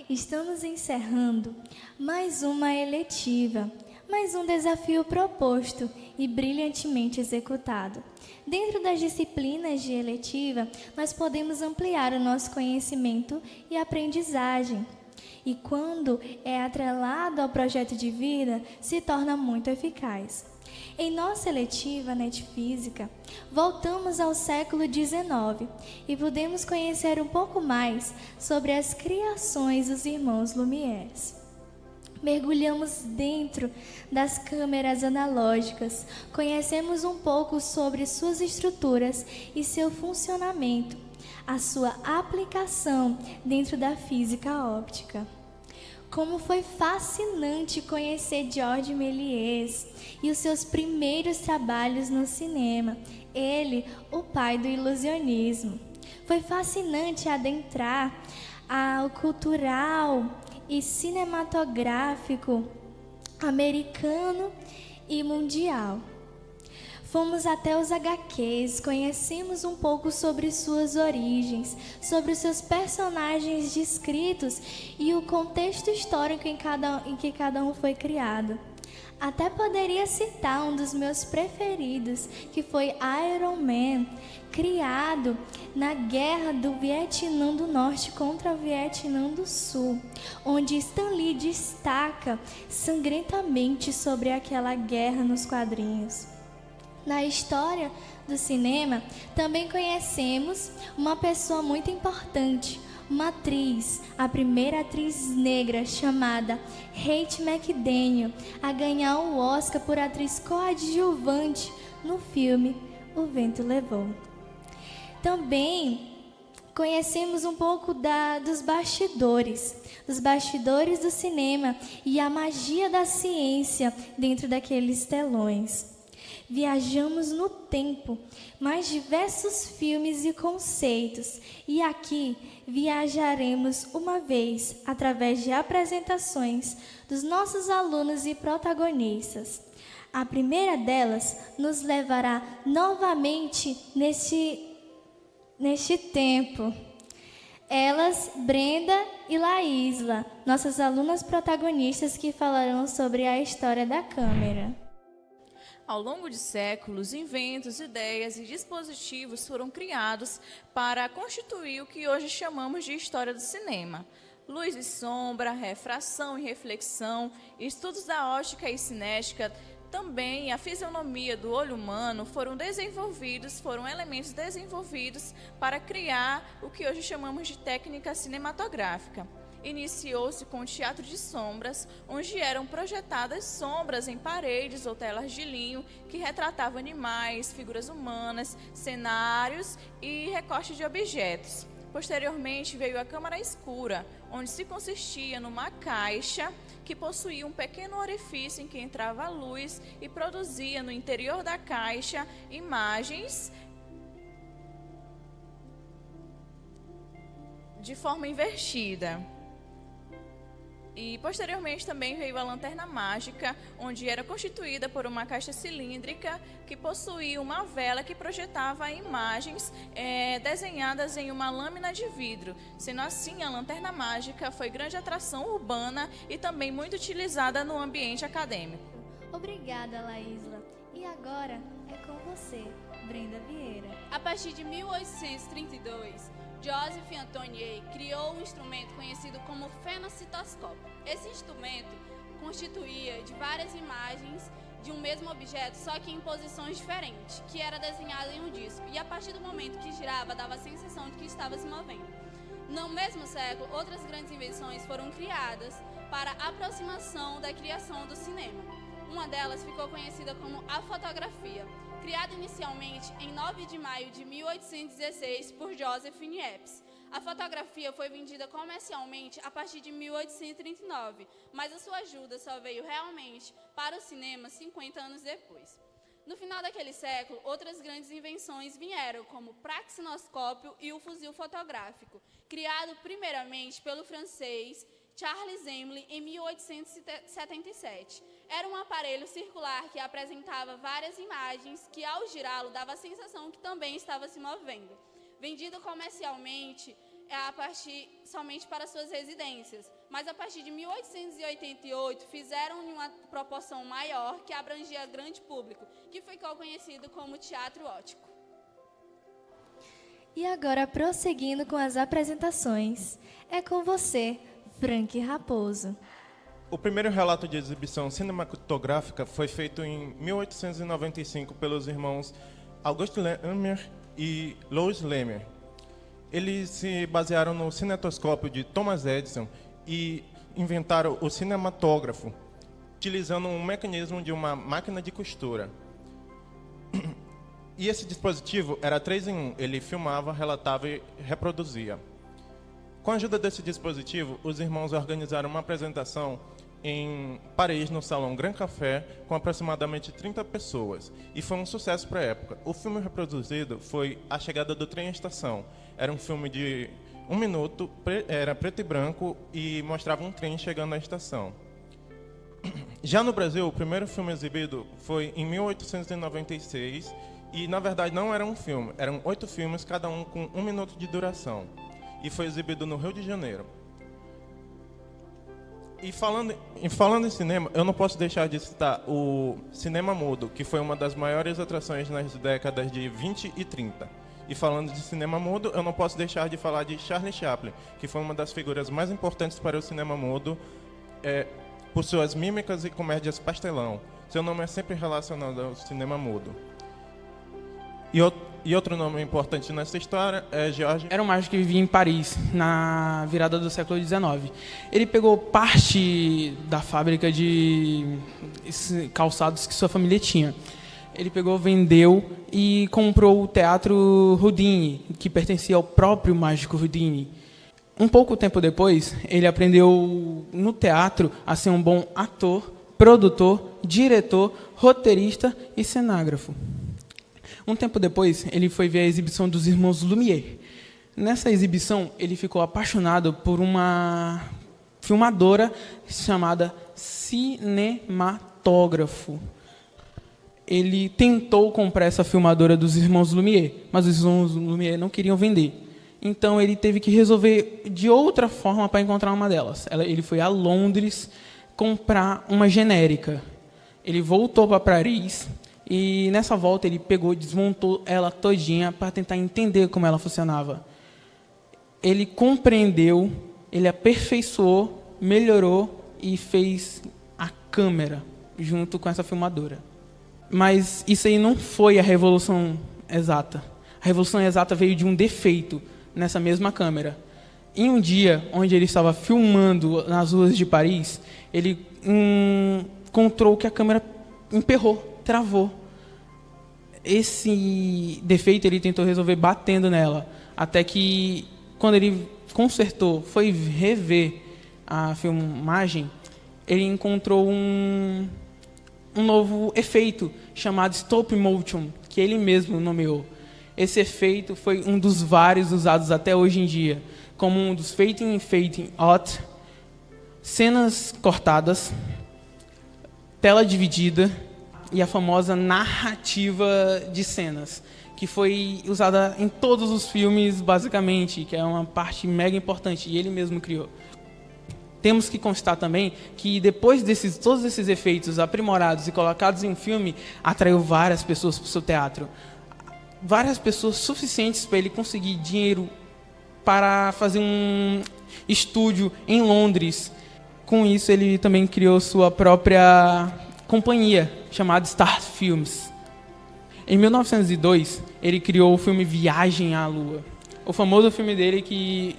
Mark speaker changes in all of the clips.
Speaker 1: estamos encerrando mais uma eletiva, mais um desafio proposto e brilhantemente executado. Dentro das disciplinas de eletiva, nós podemos ampliar o nosso conhecimento e aprendizagem. E quando é atrelado ao projeto de vida, se torna muito eficaz. Em nossa eletiva NET Física, voltamos ao século XIX e pudemos conhecer um pouco mais sobre as criações dos irmãos Lumière. Mergulhamos dentro das câmeras analógicas, conhecemos um pouco sobre suas estruturas e seu funcionamento, a sua aplicação dentro da física óptica. Como foi fascinante conhecer Georges Méliès e os seus primeiros trabalhos no cinema, ele, o pai do ilusionismo. Foi fascinante adentrar ao cultural e cinematográfico americano e mundial. Fomos até os HQs, conhecemos um pouco sobre suas origens, sobre os seus personagens descritos e o contexto histórico em que cada um foi criado. Até poderia citar um dos meus preferidos, que foi Iron Man, criado na Guerra do Vietnã do Norte contra o Vietnã do Sul, onde Stan Lee destaca sangrentamente sobre aquela guerra nos quadrinhos. Na história do cinema, também conhecemos uma pessoa muito importante, uma atriz, a primeira atriz negra chamada Hattie McDaniel, a ganhar o Oscar por atriz coadjuvante no filme O Vento Levou. Também conhecemos um pouco dos bastidores do cinema e a magia da ciência dentro daqueles telões. Viajamos no tempo, mais diversos filmes e conceitos, e aqui viajaremos uma vez através de apresentações dos nossos alunos e protagonistas. A primeira delas nos levará novamente neste tempo. Elas, Brenda e Laísla, nossas alunas protagonistas que falarão sobre a história da câmera.
Speaker 2: Ao longo de séculos, inventos, ideias e dispositivos foram criados para constituir o que hoje chamamos de história do cinema. Luz e sombra, refração e reflexão, estudos da óptica e cinética, também a fisionomia do olho humano foram elementos desenvolvidos para criar o que hoje chamamos de técnica cinematográfica. Iniciou-se com o teatro de sombras, onde eram projetadas sombras em paredes ou telas de linho que retratavam animais, figuras humanas, cenários e recortes de objetos. Posteriormente veio a câmara escura, onde se consistia numa caixa que possuía um pequeno orifício em que entrava a luz e produzia no interior da caixa imagens de forma invertida. E posteriormente também veio a lanterna mágica, onde era constituída por uma caixa cilíndrica que possuía uma vela que projetava imagens desenhadas em uma lâmina de vidro. Sendo assim, a lanterna mágica foi grande atração urbana e também muito utilizada no ambiente acadêmico.
Speaker 1: Obrigada, Laísla. E agora é com você, Brenda Vieira.
Speaker 3: A partir de 1832, Joseph Antoine criou um instrumento conhecido como fenocitoscópio. Esse instrumento constituía de várias imagens de um mesmo objeto, só que em posições diferentes, que era desenhado em um disco, e a partir do momento que girava, dava a sensação de que estava se movendo. No mesmo século, outras grandes invenções foram criadas para a aproximação da criação do cinema. Uma delas ficou conhecida como a fotografia, criada inicialmente em 9 de maio de 1816 por Joseph Niepce. A fotografia foi vendida comercialmente a partir de 1839, mas a sua ajuda só veio realmente para o cinema 50 anos depois. No final daquele século, outras grandes invenções vieram, como o praxinoscópio e o fuzil fotográfico, criado primeiramente pelo francês Charles Emily em 1877. Era um aparelho circular que apresentava várias imagens que, ao girá-lo, dava a sensação que também estava se movendo. Vendido comercialmente somente para suas residências, mas a partir de 1888 fizeram em uma proporção maior que abrangia grande público, que ficou conhecido como teatro ótico.
Speaker 1: E agora, prosseguindo com as apresentações, é com você, Frank Raposo.
Speaker 4: O primeiro relato de exibição cinematográfica foi feito em 1895 pelos irmãos August Lemmer e Louis Lemmer. Eles se basearam no cinetoscópio de Thomas Edison e inventaram o cinematógrafo, utilizando um mecanismo de uma máquina de costura. E esse dispositivo era 3 em 1, ele filmava, relatava e reproduzia. Com a ajuda desse dispositivo, os irmãos organizaram uma apresentação em Paris, no Salão Grand Café, com aproximadamente 30 pessoas. E foi um sucesso para a época. O filme reproduzido foi A Chegada do Trem à Estação. Era um filme de 1 minuto, era preto e branco e mostrava um trem chegando à estação. Já no Brasil, o primeiro filme exibido foi em 1896 e, na verdade, não era um filme. Eram 8 filmes, cada um com 1 minuto de duração. E foi exibido no Rio de Janeiro. E falando em cinema, eu não posso deixar de citar o cinema mudo, que foi uma das maiores atrações nas décadas de 20 e 30. E falando de cinema mudo, eu não posso deixar de falar de Charlie Chaplin, que foi uma das figuras mais importantes para o cinema mudo, por suas mímicas e comédias pastelão. Seu nome é sempre relacionado ao cinema mudo. E outro nome importante nessa história é George...
Speaker 5: Era um mágico que vivia em Paris, na virada do século XIX. Ele pegou parte da fábrica de calçados que sua família tinha. Ele pegou, vendeu e comprou o Teatro Houdini, que pertencia ao próprio mágico Houdini. Um pouco tempo depois, ele aprendeu no teatro a ser um bom ator, produtor, diretor, roteirista e cenógrafo. Um tempo depois, ele foi ver a exibição dos irmãos Lumière. Nessa exibição, ele ficou apaixonado por uma filmadora chamada Cinematógrafo. Ele tentou comprar essa filmadora dos irmãos Lumière, mas os irmãos Lumière não queriam vender. Então, ele teve que resolver de outra forma para encontrar uma delas. Ele foi a Londres comprar uma genérica. Ele voltou para Paris e, nessa volta, ele pegou e desmontou ela todinha para tentar entender como ela funcionava. Ele compreendeu, ele aperfeiçoou, melhorou e fez a câmera junto com essa filmadora. Mas isso aí não foi a revolução exata. A revolução exata veio de um defeito nessa mesma câmera. Em um dia onde ele estava filmando nas ruas de Paris, ele encontrou que a câmera emperrou, travou. Esse defeito ele tentou resolver batendo nela, até que, quando ele consertou, foi rever a filmagem, ele encontrou um novo efeito chamado stop motion, que ele mesmo nomeou. Esse efeito foi um dos vários usados até hoje em dia, como um dos fading out, cenas cortadas, tela dividida e a famosa narrativa de cenas, que foi usada em todos os filmes, basicamente, que é uma parte mega importante, e ele mesmo criou. Temos que constar também que, depois todos esses efeitos aprimorados e colocados em um filme, atraiu várias pessoas para o seu teatro. Várias pessoas suficientes para ele conseguir dinheiro para fazer um estúdio em Londres. Com isso, ele também criou sua própria companhia, chamada Star Films. Em 1902, ele criou o filme Viagem à Lua. O famoso filme dele que,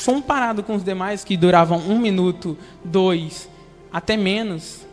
Speaker 5: comparado com os demais, que duravam 1 minuto, 2, até menos,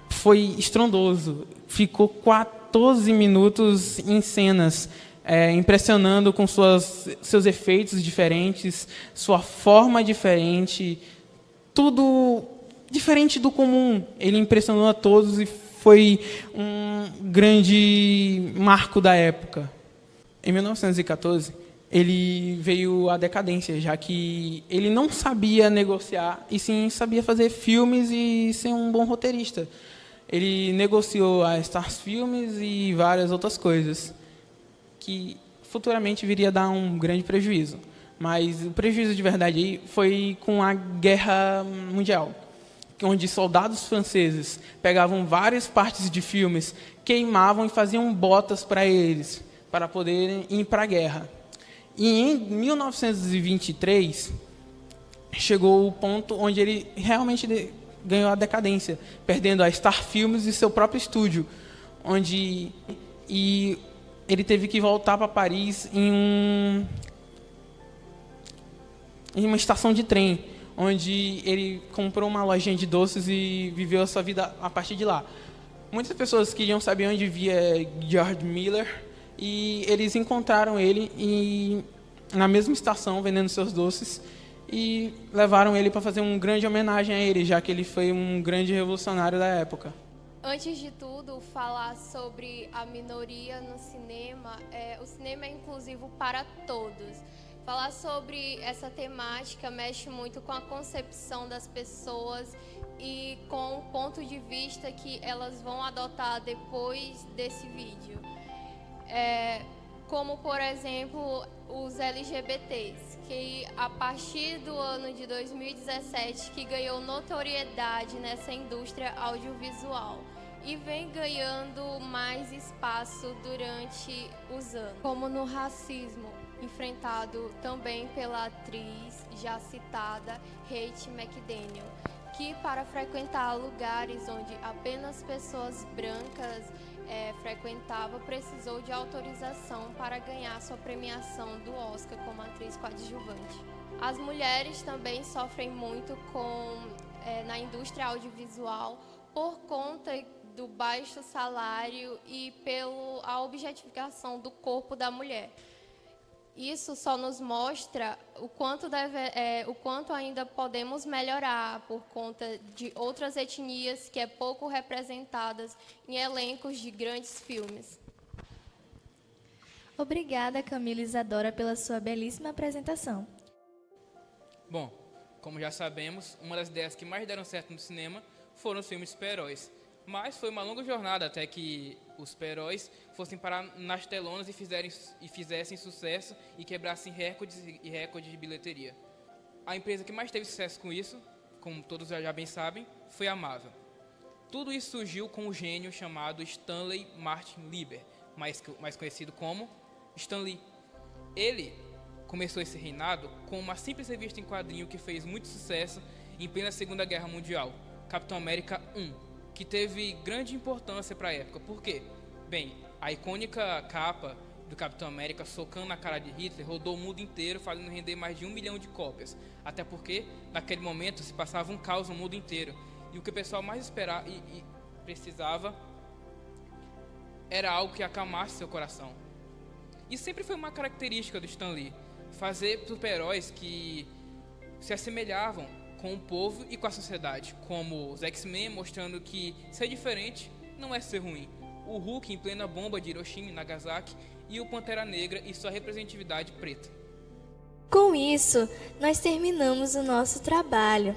Speaker 5: foi estrondoso. Ficou 14 minutos em cenas, impressionando com seus efeitos diferentes, sua forma diferente, tudo diferente do comum. Ele impressionou a todos e foi um grande marco da época. Em 1914, ele veio à decadência, já que ele não sabia negociar, e sim sabia fazer filmes e ser um bom roteirista. Ele negociou a Stars Filmes e várias outras coisas, que futuramente viria a dar um grande prejuízo. Mas o prejuízo de verdade aí foi com a Guerra Mundial, onde soldados franceses pegavam várias partes de filmes, queimavam e faziam botas para eles, para poderem ir para a guerra. E em 1923, chegou o ponto onde ele realmente ganhou a decadência, perdendo a Star Films e seu próprio estúdio, e ele teve que voltar para Paris em uma estação de trem, onde ele comprou uma lojinha de doces e viveu a sua vida a partir de lá. Muitas pessoas queriam saber onde via George Miller, e eles encontraram ele na mesma estação, vendendo seus doces, e levaram ele para fazer uma grande homenagem a ele, já que ele foi um grande revolucionário da época.
Speaker 6: Antes de tudo, falar sobre a minoria no cinema. O cinema é inclusivo para todos. Falar sobre essa temática mexe muito com a concepção das pessoas e com o ponto de vista que elas vão adotar depois desse vídeo. Como, por exemplo, os LGBTs, que a partir do ano de 2017 que ganhou notoriedade nessa indústria audiovisual e vem ganhando mais espaço durante os anos, como no racismo, enfrentado também pela atriz já citada Hattie McDaniel, que para frequentar lugares onde apenas pessoas brancas frequentava, precisou de autorização para ganhar sua premiação do Oscar como atriz coadjuvante. As mulheres também sofrem muito na indústria audiovisual por conta do baixo salário e pela objetificação do corpo da mulher. Isso só nos mostra o quanto ainda podemos melhorar por conta de outras etnias que é pouco representadas em elencos de grandes filmes.
Speaker 1: Obrigada, Camila e Isadora, pela sua belíssima apresentação.
Speaker 7: Bom, como já sabemos, uma das ideias que mais deram certo no cinema foram os filmes de super-heróis. Mas foi uma longa jornada até que os super-heróis fossem parar nas telonas e fizessem sucesso e quebrassem recordes de bilheteria. A empresa que mais teve sucesso com isso, como todos já bem sabem, foi a Marvel. Tudo isso surgiu com um gênio chamado Stanley Martin Lieber, mais conhecido como Stan Lee. Ele começou esse reinado com uma simples revista em quadrinho que fez muito sucesso em plena Segunda Guerra Mundial, Capitão América 1. Que teve grande importância para a época. Por quê? Bem, a icônica capa do Capitão América socando na cara de Hitler rodou o mundo inteiro, fazendo render mais de 1 milhão de cópias. Até porque, naquele momento, se passava um caos no mundo inteiro. E o que o pessoal mais esperava e precisava era algo que acalmasse seu coração. E sempre foi uma característica do Stan Lee, fazer super-heróis que se assemelhavam com o povo e com a sociedade, como os X-Men, mostrando que ser diferente não é ser ruim. O Hulk em plena bomba de Hiroshima e Nagasaki e o Pantera Negra e sua representatividade preta.
Speaker 1: Com isso, nós terminamos o nosso trabalho.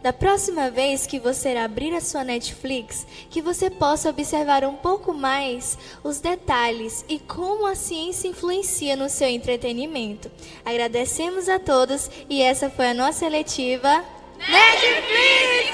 Speaker 1: Da próxima vez que você abrir a sua Netflix, que você possa observar um pouco mais os detalhes e como a ciência influencia no seu entretenimento. Agradecemos a todos e essa foi a nossa seletiva Netflix!